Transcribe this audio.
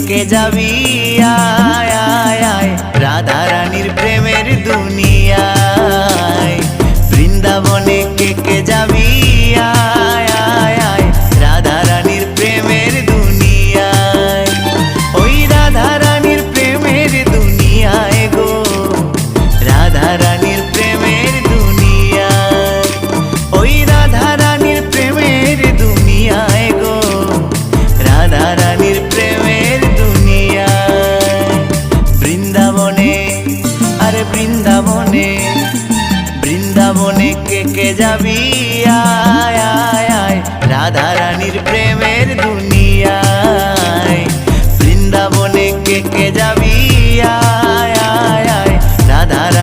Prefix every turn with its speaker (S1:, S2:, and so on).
S1: কে যাবি আয় আয় আয় রাধা রানীর প্রেমের দুনিয়ায়। বৃন্দাবনে কে যাবি আয় আয় আয় রাধা রানীর প্রেমের দুনিয়ায়। ওই রাধা রানীর প্রেমের দুনিয়ায় গো, রাধা রানীর প্রেমের দুনিয়ায়। ওই রাধা রানীর প্রেমের দুনিয়ায় গো, রাধা রানীর প্রেমের দুনিয়ায়। বৃন্দাবনে আরে বৃন্দাবনে, বৃন্দাবনে কে যাবি আয় আয় আয় রাধা রানীর প্রেমের দুনিয়ায়। বৃন্দাবনে কে যাবি আয়